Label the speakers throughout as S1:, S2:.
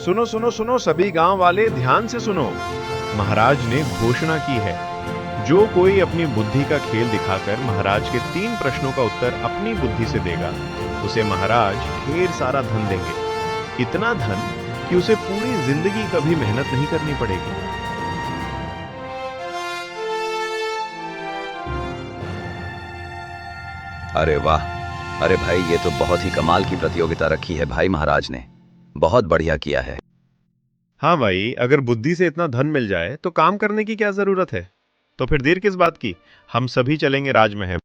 S1: सुनो सुनो सुनो सभी गांव वाले ध्यान से सुनो। महाराज ने घोषणा की है, जो कोई अपनी बुद्धि का खेल दिखाकर महाराज के 3 प्रश्नों का उत्तर अपनी बुद्धि से देगा, उसे महाराज ढेर सारा धन देंगे। इतना धन कि उसे पूरी जिंदगी कभी मेहनत नहीं करनी पड़ेगी।
S2: अरे वाह! अरे भाई, ये तो बहुत ही कमाल की प्रतियोगिता रखी है भाई महाराज ने। बहुत बढ़िया किया है।
S1: हाँ भाई, अगर बुद्धि से इतना धन मिल जाए तो काम करने की क्या जरूरत है? तो फिर देर किस बात की, हम सभी चलेंगे राजमहल।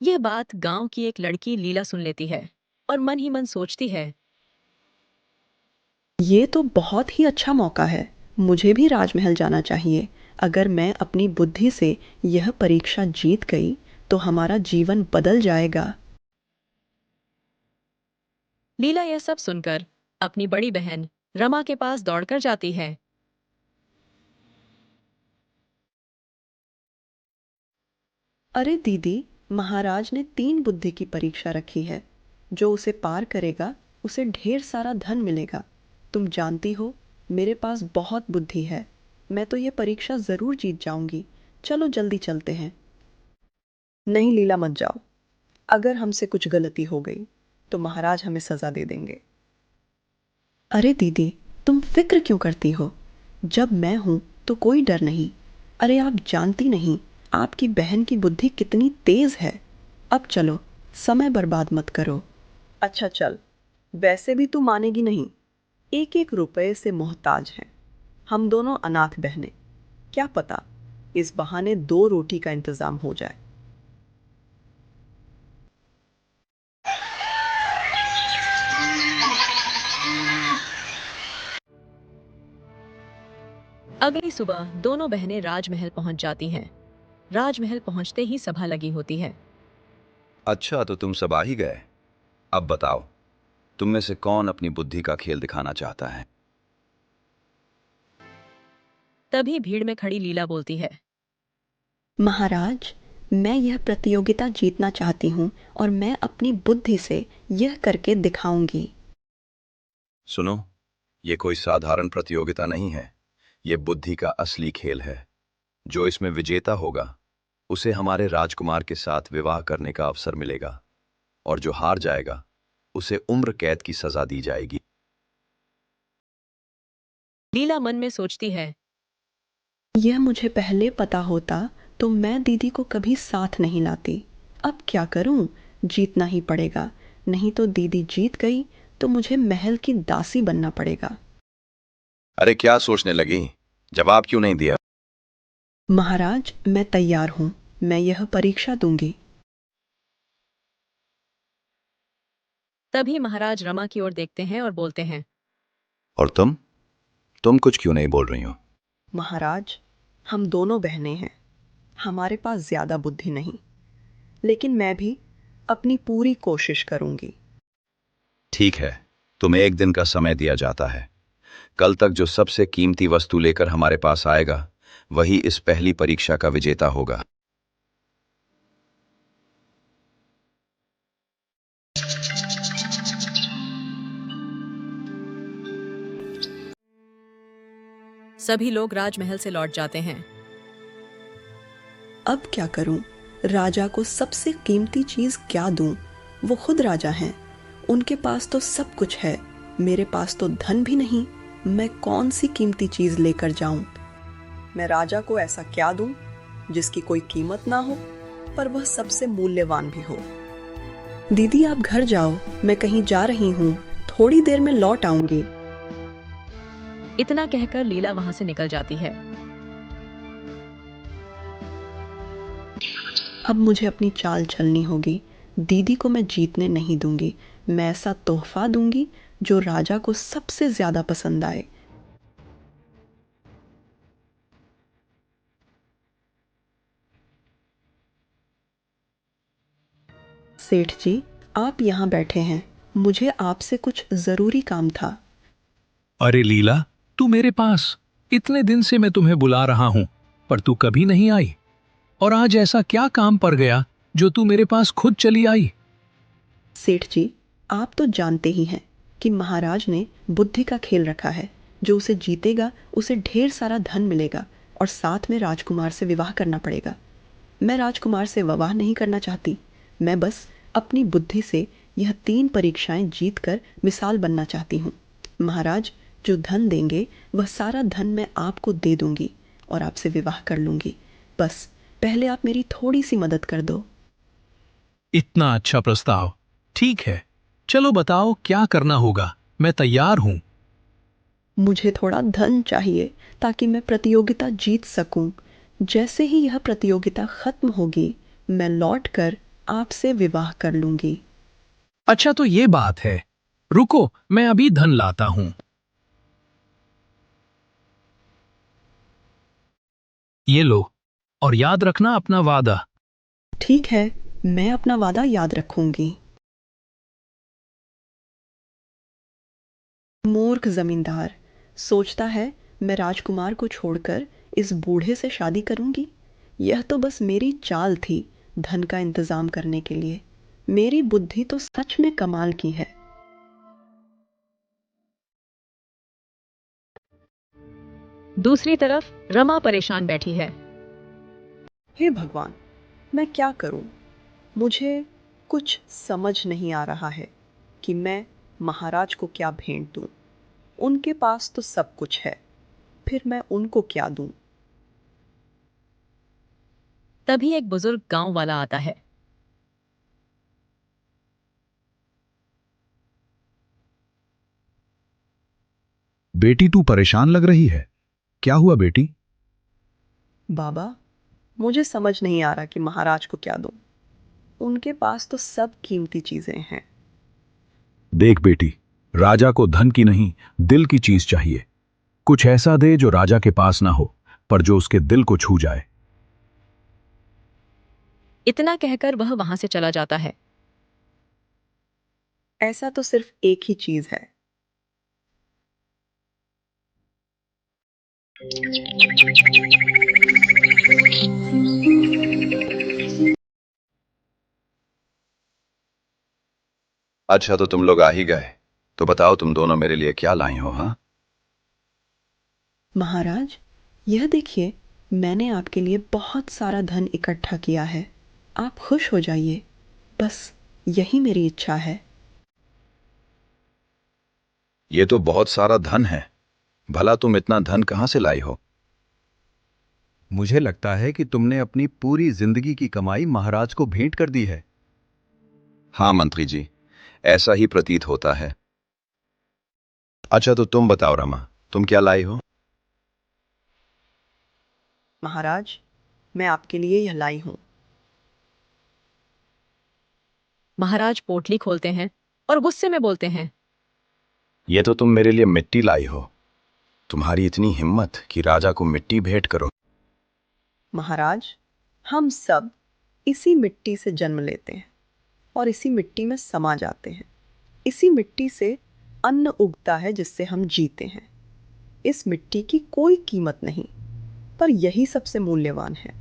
S3: यह बात गांव की एक लड़की लीला सुन लेती है और मन ही मन सोचती है,
S4: ये तो बहुत ही अच्छा मौका है। मुझे भी राजमहल जाना चाहिए। अगर मैं अपनी बुद्धि से यह परीक्षा जीत गई तो हमारा जीवन बदल जाएगा।
S3: लीला यह सब सुनकर अपनी बड़ी बहन रमा के पास दौड़कर जाती है।
S4: अरे दीदी, महाराज ने 3 बुद्धि की परीक्षा रखी है। जो उसे पार करेगा उसे ढेर सारा धन मिलेगा। तुम जानती हो, मेरे पास बहुत बुद्धि है। मैं तो ये परीक्षा जरूर जीत जाऊंगी। चलो जल्दी चलते हैं। नहीं लीला, मत जाओ। अगर हमसे कुछ गलती हो गई तो महाराज हमें सजा दे देंगे। अरे दीदी, तुम फिक्र क्यों करती हो? जब मैं हूं तो कोई डर नहीं। अरे आप जानती नहीं, आपकी बहन की बुद्धि कितनी तेज है। अब चलो, समय बर्बाद मत करो। अच्छा चल, वैसे भी तू मानेगी नहीं। 1-1 रुपए से मोहताज हैं। हम दोनों अनाथ बहनें। क्या पता इस बहाने 2 रोटी का इंतजाम हो जाए।
S3: अगली सुबह दोनों बहनें राजमहल पहुंच जाती हैं। राजमहल पहुंचते ही सभा लगी होती है।
S2: अच्छा, तो तुम सब आ ही गए। अब बताओ, तुम में से कौन अपनी बुद्धि का खेल दिखाना चाहता है?
S3: तभी भीड़ में खड़ी लीला बोलती है,
S4: महाराज, मैं यह प्रतियोगिता जीतना चाहती हूँ और मैं अपनी बुद्धि से यह करके दिखाऊंगी।
S2: सुनो, ये कोई साधारण प्रतियोगिता नहीं है। ये बुद्धि का असली खेल है। जो इसमें विजेता होगा उसे हमारे राजकुमार के साथ विवाह करने का अवसर मिलेगा, और जो हार जाएगा उसे उम्र कैद की सजा दी जाएगी।
S3: लीला मन में सोचती है,
S4: यह मुझे पहले पता होता तो मैं दीदी को कभी साथ नहीं लाती। अब क्या करूं? जीतना ही पड़ेगा। नहीं तो दीदी जीत गई तो मुझे महल की दासी बनना पड़ेगा।
S2: अरे क्या सोचने लगी? जवाब क्यों नहीं दिया?
S4: महाराज, मैं तैयार हूँ। मैं यह परीक्षा दूंगी।
S3: तभी महाराज रमा की ओर देखते हैं और बोलते हैं,
S2: और तुम कुछ क्यों नहीं बोल रही हो?
S4: महाराज, हम दोनों बहनें हैं। हमारे पास ज्यादा बुद्धि नहीं, लेकिन मैं भी अपनी पूरी कोशिश करूंगी।
S2: ठीक है, तुम्हें 1 दिन का समय दिया जाता है। कल तक जो सबसे कीमती वस्तु लेकर हमारे पास आएगा वही इस पहली परीक्षा का विजेता होगा।
S3: सभी लोग राजमहल से लौट जाते हैं।
S4: अब क्या करूं? राजा को सबसे कीमती चीज क्या दूं? वो खुद राजा हैं। उनके पास तो सब कुछ है। मेरे पास तो धन भी नहीं। मैं कौन सी कीमती चीज लेकर जाऊं? मैं राजा को ऐसा क्या दूं जिसकी कोई कीमत ना हो पर वह सबसे मूल्यवान भी हो? दीदी आप घर जाओ, मैं कहीं जा रही हूँ। थोड़ी देर में लौट आऊंगी।
S3: इतना कहकर लीला वहां से निकल जाती है।
S4: अब मुझे अपनी चाल चलनी होगी। दीदी को मैं जीतने नहीं दूंगी। मैं ऐसा तोहफा दूंगी जो राजा को सबसे ज्यादा पसंद आए। सेठ जी, आप यहाँ बैठे हैं। मुझे आपसे कुछ जरूरी काम था।
S5: अरे लीला, तू मेरे पास। इतने दिन से मैं तुम्हें बुला रहा हूं, पर तू कभी नहीं आई। और आज ऐसा क्या काम पड़ गया जो तू मेरे पास खुद चली आई?
S4: सेठ जी, आप तो जानते ही हैं कि महाराज ने बुद्धि का खेल रखा है। जो उसे जीतेगा उसे ढेर सारा धन मिलेगा और साथ में राजकुमार से विवाह करना पड़ेगा। मैं राजकुमार से विवाह नहीं करना चाहती। मैं बस अपनी बुद्धि से यह 3 परीक्षाएं जीतकर मिसाल बनना चाहती हूँ। महाराज जो धन देंगे वह सारा धन मैं आपको दे दूंगी और आपसे विवाह कर लूंगी। बस पहले आप मेरी थोड़ी सी मदद कर दो।
S5: इतना अच्छा प्रस्ताव। ठीक है, चलो बताओ क्या करना होगा। मैं तैयार हूं।
S4: मुझे थोड़ा धन चाहिए ताकि मैं प्रतियोगिता जीत सकूं। जैसे ही यह प्रतियोगिता खत्म होगी मैं लौटकर आपसे विवाह कर लूंगी।
S5: अच्छा तो ये बात है। रुको, मैं अभी धन लाता हूं। ये लो, और याद रखना अपना वादा।
S4: ठीक है, मैं अपना वादा याद रखूंगी। मूर्ख जमींदार सोचता है मैं राजकुमार को छोड़कर इस बूढ़े से शादी करूंगी। यह तो बस मेरी चाल थी धन का इंतजाम करने के लिए। मेरी बुद्धि तो सच में कमाल की है।
S3: दूसरी तरफ रमा परेशान बैठी है।
S4: हे भगवान, मैं क्या करूं? मुझे कुछ समझ नहीं आ रहा है कि मैं महाराज को क्या भेंट दूं। उनके पास तो सब कुछ है, फिर मैं उनको क्या दूं?
S3: तभी एक बुजुर्ग गांव वाला आता है।
S6: बेटी तू परेशान लग रही है। क्या हुआ बेटी?
S4: बाबा, मुझे समझ नहीं आ रहा कि महाराज को क्या दूं। उनके पास तो सब कीमती चीजें हैं।
S6: देख बेटी, राजा को धन की नहीं दिल की चीज चाहिए। कुछ ऐसा दे जो राजा के पास ना हो पर जो उसके दिल को छू जाए।
S3: इतना कहकर वह वहां से चला जाता है।
S4: ऐसा तो सिर्फ एक ही चीज है।
S2: अच्छा तो तुम लोग आ ही गए, तो बताओ तुम दोनों मेरे लिए क्या लाई हो? हाँ,
S4: महाराज, यह देखिए, मैंने आपके लिए बहुत सारा धन इकट्ठा किया है। आप खुश हो जाइए। बस यही मेरी इच्छा है।
S2: ये तो बहुत सारा धन है। भला तुम इतना धन कहाँ से लाई हो?
S7: मुझे लगता है कि तुमने अपनी पूरी जिंदगी की कमाई महाराज को भेंट कर दी है।
S2: हाँ मंत्री जी, ऐसा ही प्रतीत होता है। अच्छा तो तुम बताओ रमा, तुम क्या लाई हो?
S4: महाराज, मैं आपके लिए यह लाई हूं।
S3: महाराज पोटली खोलते हैं और गुस्से में बोलते हैं।
S2: ये तो तुम मेरे लिए मिट्टी लाई हो। तुम्हारी इतनी हिम्मत कि राजा को मिट्टी भेंट करो।
S4: महाराज, हम सब इसी मिट्टी से जन्म लेते हैं और इसी मिट्टी में समा जाते हैं। इसी मिट्टी से अन्न उगता है जिससे हम जीते हैं। इस मिट्टी की कोई कीमत नहीं, पर यही सबसे मूल्यवान है।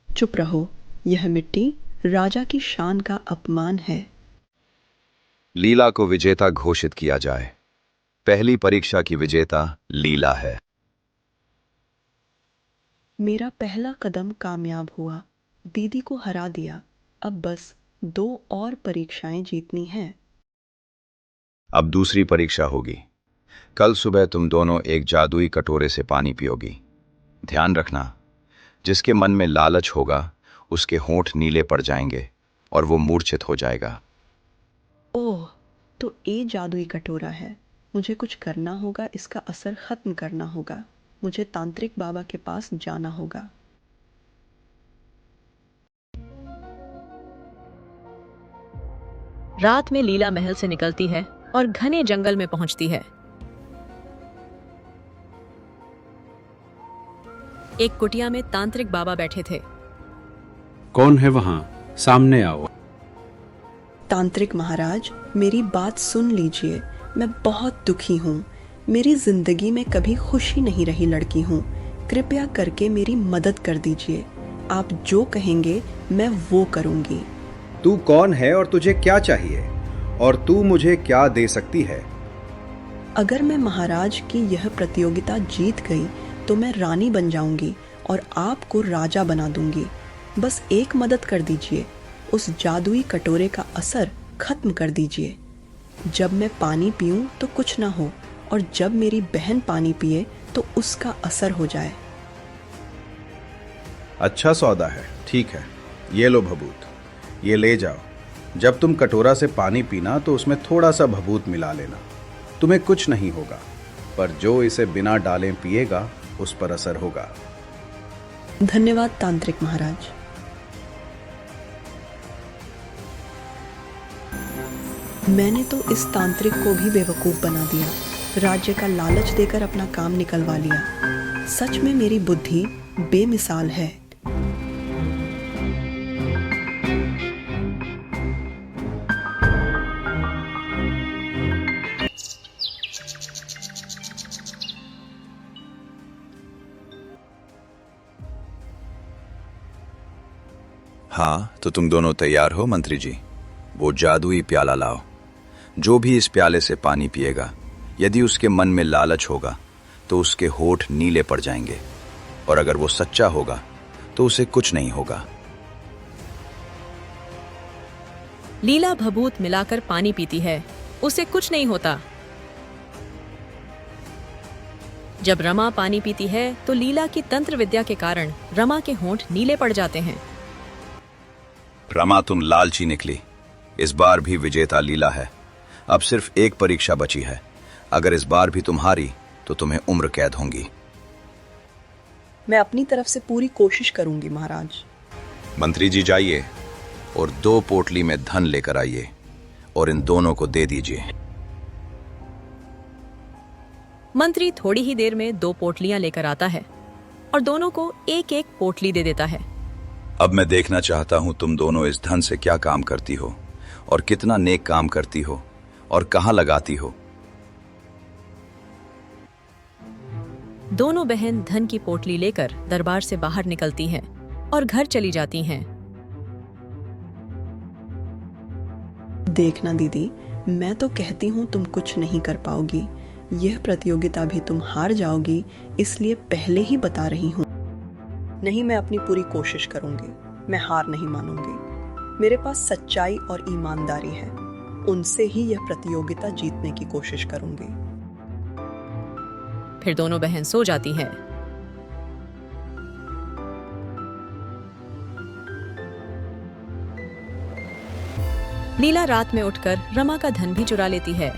S4: चुप रहो, यह मिट्टी राजा की शान का अपमान है।
S2: लीला को विजेता घोषित किया जाए। पहली परीक्षा की विजेता लीला है।
S4: मेरा पहला कदम कामयाब हुआ, दीदी को हरा दिया। अब बस 2 और परीक्षाएं जीतनी हैं।
S2: अब दूसरी परीक्षा होगी। कल सुबह तुम दोनों एक जादुई कटोरे से पानी पियोगी। ध्यान रखना, जिसके मन में लालच होगा उसके होंठ नीले पड़ जाएंगे और वो मूर्छित हो जाएगा।
S4: ओह, तो ये जादुई कटोरा है। मुझे कुछ करना होगा, इसका असर खत्म करना होगा। मुझे तांत्रिक बाबा के पास जाना होगा।
S3: रात में लीला महल से निकलती है और घने जंगल में पहुंचती है। एक कुटिया में तांत्रिक बाबा बैठे थे।
S8: कौन है वहां? सामने आओ।
S4: तांत्रिक महाराज, मेरी बात सुन लीजिए। मैं बहुत दुखी हूँ। मेरी जिंदगी में कभी खुशी नहीं रही लड़की हूँ। कृपया करके मेरी मदद कर दीजिए। आप जो कहेंगे मैं वो करूँगी।
S7: तू कौन है और तुझे क्या चाहिए, और तू मुझे क्या दे सकती है?
S4: अगर मैं महाराज की यह प्रतियोगिता जीत गई तो मैं रानी बन जाऊंगी और आपको राजा बना दूंगी। बस एक मदद कर दीजिए, उस जादुई कटोरे का असर खत्म कर दीजिए। जब मैं पानी पीऊं तो कुछ ना हो, और जब मेरी बहन पानी पिए तो उसका असर हो जाए।
S7: अच्छा सौदा है, ठीक है। ये लो भभूत, ये ले जाओ। जब तुम कटोरा से पानी पीना तो उसमें थोड़ा सा भभूत मिला लेना। तुम्हें कुछ नहीं होगा, पर जो इसे बिना डाले पिएगा उस पर असर होगा।
S4: धन्यवाद तांत्रिक महाराज। मैंने तो इस तांत्रिक को भी बेवकूफ बना दिया, राज्य का लालच देकर अपना काम निकलवा लिया। सच में मेरी बुद्धि बेमिसाल है।
S2: हाँ, तो तुम दोनों तैयार हो मंत्री जी? वो जादुई प्याला लाओ। जो भी इस प्याले से पानी पिएगा, यदि उसके मन में लालच होगा तो उसके होठ नीले पड़ जाएंगे, और अगर वो सच्चा होगा तो उसे कुछ नहीं होगा।
S3: लीला भभूत मिलाकर पानी पीती है, उसे कुछ नहीं होता। जब रमा पानी पीती है तो लीला की तंत्र विद्या के कारण रमा के होंठ नीले पड़ जाते हैं।
S2: रमा, तुम लालची निकली। इस बार भी विजेता लीला है। अब सिर्फ एक परीक्षा बची है। अगर इस बार भी तुम हारी तो तुम्हें उम्र कैद होंगी।
S4: मैं अपनी तरफ से पूरी कोशिश करूंगी महाराज।
S2: मंत्री जी, जाइए और 2 पोटली में धन लेकर आइए और इन दोनों को दे दीजिए।
S3: मंत्री थोड़ी ही देर में 2 पोटलियां लेकर आता है और दोनों को एक एक पोटली दे देता है।
S2: अब मैं देखना चाहता हूं तुम दोनों इस धन से क्या काम करती हो, और कितना नेक काम करती हो, और कहां लगाती हो।
S3: दोनों बहन धन की पोटली लेकर दरबार से बाहर निकलती हैं और घर चली जाती हैं।
S4: देखना दीदी, मैं तो कहती हूँ तुम कुछ नहीं कर पाओगी। यह प्रतियोगिता भी तुम हार जाओगी, इसलिए पहले ही बता रही हूँ। नहीं, मैं अपनी पूरी कोशिश करूंगी। मैं हार नहीं मानूंगी। मेरे पास सच्चाई और ईमानदारी है, उनसे ही यह प्रतियोगिता जीतने की कोशिश करूंगी।
S3: फिर दोनों बहन सो जाती हैं। लीला रात में उठकर रमा का धन भी चुरा लेती है।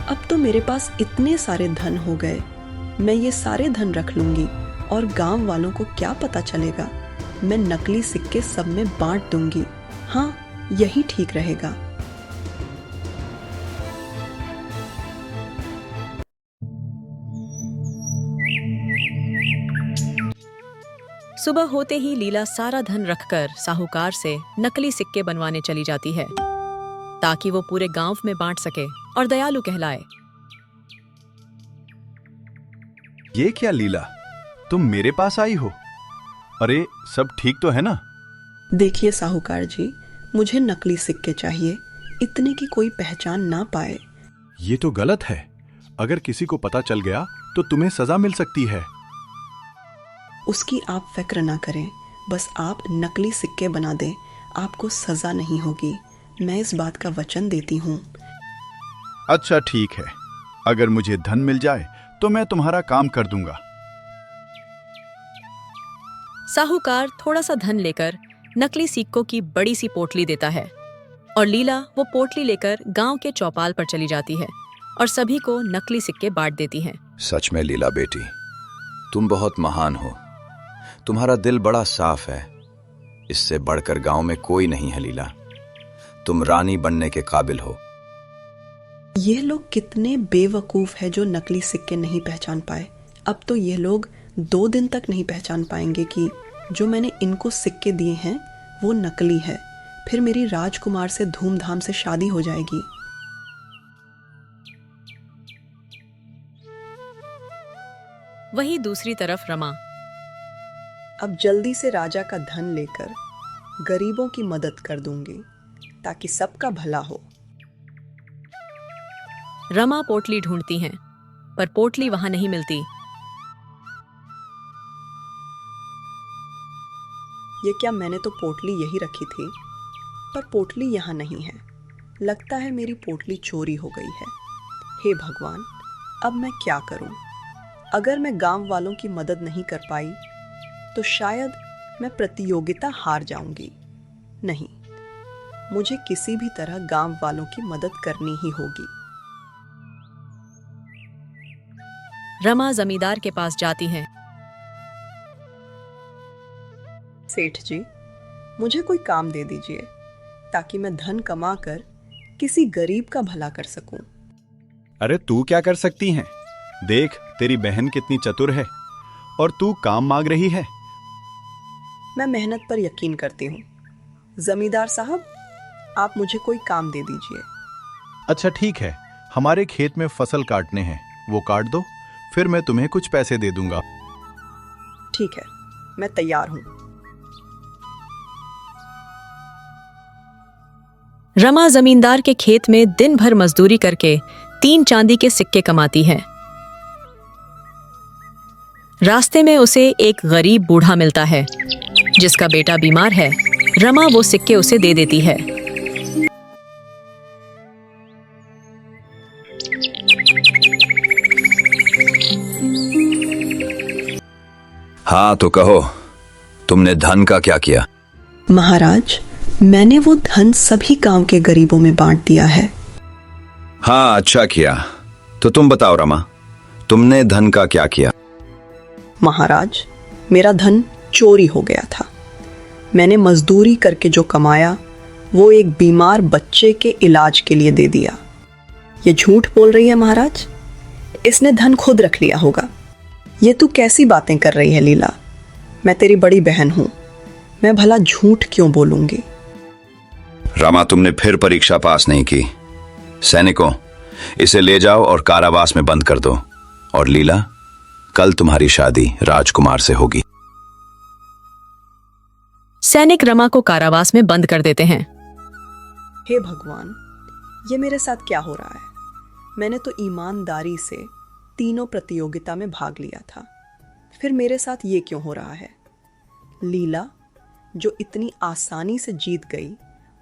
S4: अब तो मेरे पास इतने सारे धन हो गए, मैं ये सारे धन रख लूंगी, और गांव वालों को क्या पता चलेगा। मैं नकली सिक्के सब में बांट दूंगी। हाँ, यही ठीक रहेगा।
S3: सुबह होते ही लीला सारा धन रखकर साहूकार से नकली सिक्के बनवाने चली जाती है, ताकि वो पूरे गांव में बांट सके और दयालु कहलाए।
S7: ये क्या लीला, तुम मेरे पास आई हो? अरे, सब ठीक तो है ना?
S4: देखिए साहूकार जी, मुझे नकली सिक्के चाहिए, इतने की कोई पहचान ना पाए।
S7: ये तो गलत है। अगर किसी को पता चल गया तो तुम्हें सजा मिल सकती है।
S4: उसकी आप फिक्र ना करें, बस आप नकली सिक्के बना दें, आपको सजा नहीं होगी। मैं इस बात का वचन देती हूँ।
S7: अच्छा ठीक है, अगर मुझे धन मिल जाए तो मैं तुम्हारा काम कर दूंगा।
S3: साहूकार थोड़ा सा धन लेकर नकली सिक्कों की बड़ी सी पोटली देता है, और लीला वो पोटली लेकर गांव के चौपाल पर चली जाती है और सभी को नकली सिक्के बांट देती हैं।
S2: सच में लीला बेटी, तुम बहुत महान हो। तुम्हारा दिल बड़ा साफ है। इससे बढ़कर गांव में कोई नहीं है लीला। तुम रानी बनने के काबिल हो।
S4: ये लोग कितने बेवकूफ है जो नकली सिक्के नहीं पहचान पाए। अब तो ये लोग 2 दिन तक नहीं पहचान पाएंगे कि जो मैंने इनको सिक्के दिए हैं वो नकली है। फिर मेरी राजकुमार से धूमधाम से शादी हो जाएगी।
S3: वहीं दूसरी तरफ रमा।
S4: अब जल्दी से राजा का धन लेकर गरीबों की मदद कर दूंगी ताकि सबका भला हो।
S3: रमा पोटली ढूंढती हैं, पर पोटली वहां नहीं मिलती।
S4: ये क्या, मैंने तो पोटली यही रखी थी, पर पोटली यहाँ नहीं है। लगता है मेरी पोटली चोरी हो गई है। हे भगवान, अब मैं क्या करूं? अगर मैं गांव वालों की मदद नहीं कर पाई तो शायद मैं प्रतियोगिता हार जाऊंगी। नहीं, मुझे किसी भी तरह गांव वालों की मदद करनी ही होगी।
S3: रमा जमींदार के पास जाती हैं।
S4: सेठ जी, मुझे कोई काम दे दीजिए ताकि मैं धन कमाकर किसी गरीब का भला कर सकूं।
S9: अरे तू क्या कर सकती है? देख तेरी बहन कितनी चतुर है और तू काम मांग रही है।
S4: मैं मेहनत पर यकीन करती हूँ। जमींदार साहब, आप मुझे कोई काम दे दीजिए।
S10: अच्छा ठीक है, हमारे खेत में फसल काटने हैं, वो काट दो, फिर मैं तुम्हें कुछ पैसे दे दूंगा।
S4: ठीक है, मैं तैयार हूँ।
S3: रमा जमींदार के खेत में दिन भर मजदूरी करके 3 चांदी के सिक्के कमाती है। रास्ते में उसे एक गरीब बूढ़ा मिलता है जिसका बेटा बीमार है। रमा वो सिक्के उसे दे देती है।
S2: हाँ तो कहो, तुमने धन का क्या किया?
S4: महाराज, मैंने वो धन सभी गांव के गरीबों में बांट दिया है।
S2: हाँ अच्छा किया। तो तुम बताओ रमा, तुमने धन का क्या किया?
S4: महाराज, मेरा धन चोरी हो गया था। मैंने मजदूरी करके जो कमाया वो एक बीमार बच्चे के इलाज के लिए दे दिया। ये झूठ बोल रही है महाराज, इसने धन खुद रख लिया होगा। ये तू कैसी बातें कर रही है लीला? मैं तेरी बड़ी बहन हूं, मैं भला झूठ क्यों बोलूंगी?
S2: रमा, तुमने फिर परीक्षा पास नहीं की। सैनिकों, इसे ले जाओ और कारावास में बंद कर दो। और लीला, कल तुम्हारी शादी राजकुमार से होगी।
S3: सैनिक रमा को कारावास में बंद कर देते हैं।
S4: हे भगवान, ये मेरे साथ क्या हो रहा है? मैंने तो ईमानदारी से तीनों प्रतियोगिता में भाग लिया था, फिर मेरे साथ ये क्यों हो रहा है? लीला, जो इतनी आसानी से जीत गई,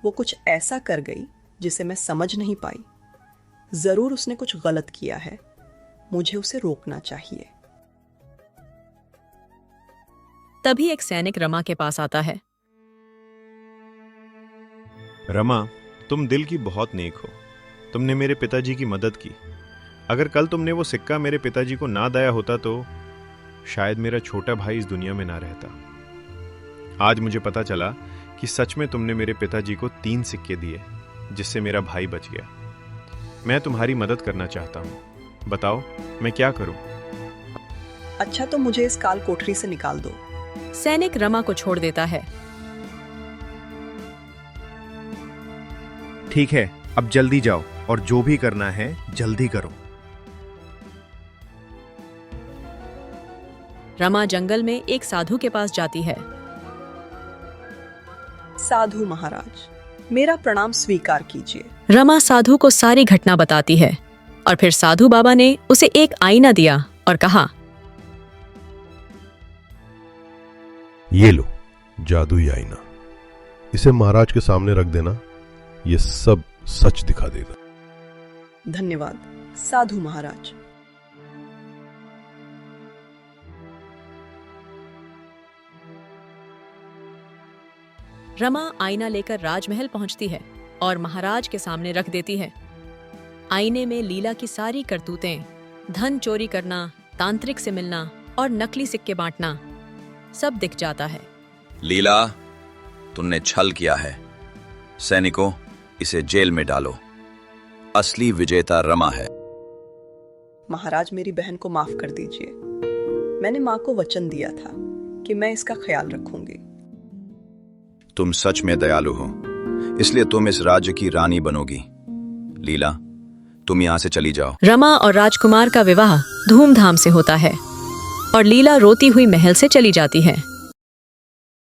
S4: वो कुछ ऐसा कर गई जिसे मैं समझ नहीं पाई। जरूर उसने कुछ गलत किया है, मुझे उसे रोकना चाहिए।
S3: तभी एक सैनिक रमा के पास आता है।
S1: रमा, तुम दिल की बहुत नेक हो। तुमने मेरे पिताजी की मदद की। अगर कल तुमने वो सिक्का मेरे पिताजी को ना दिया होता तो शायद मेरा छोटा भाई इस दुनिया में ना रहता। आज मुझे पता चला कि सच में तुमने मेरे पिताजी को 3 सिक्के दिए, जिससे मेरा भाई बच गया। मैं तुम्हारी मदद करना चाहता हूँ। बताओ मैं क्या करूँ?
S4: अच्छा, तो मुझे इस काल कोठरी से निकाल दो।
S3: सैनिक रमा को छोड़ देता है।
S1: ठीक है, अब जल्दी जाओ और जो भी करना है जल्दी करो।
S3: रमा जंगल में एक साधु के पास जाती है।
S4: साधु महाराज, मेरा प्रणाम स्वीकार कीजिए।
S3: रमा साधु को सारी घटना बताती है और फिर साधु बाबा ने उसे एक आईना दिया और कहा,
S11: ये लो जादुई आईना, इसे महाराज के सामने रख देना, ये सब सच दिखा देगा।
S4: धन्यवाद साधु महाराज।
S3: रमा आईना लेकर राजमहल पहुंचती है और महाराज के सामने रख देती है। आईने में लीला की सारी करतूतें, धन चोरी करना, तांत्रिक से मिलना और नकली सिक्के बांटना, सब दिख जाता है।
S2: लीला, तुमने छल किया है। सैनिकों, इसे जेल में डालो। असली विजेता रमा है।
S4: महाराज, मेरी बहन को माफ कर दीजिए। मैंने माँ को वचन दिया था कि मैं इसका ख्याल रखूंगी।
S2: तुम सच में दयालु हो, इसलिए तुम इस राज्य की रानी बनोगी। लीला, तुम यहाँ से चली जाओ।
S3: रमा और राजकुमार का विवाह धूमधाम से होता है और लीला रोती हुई महल से चली जाती है।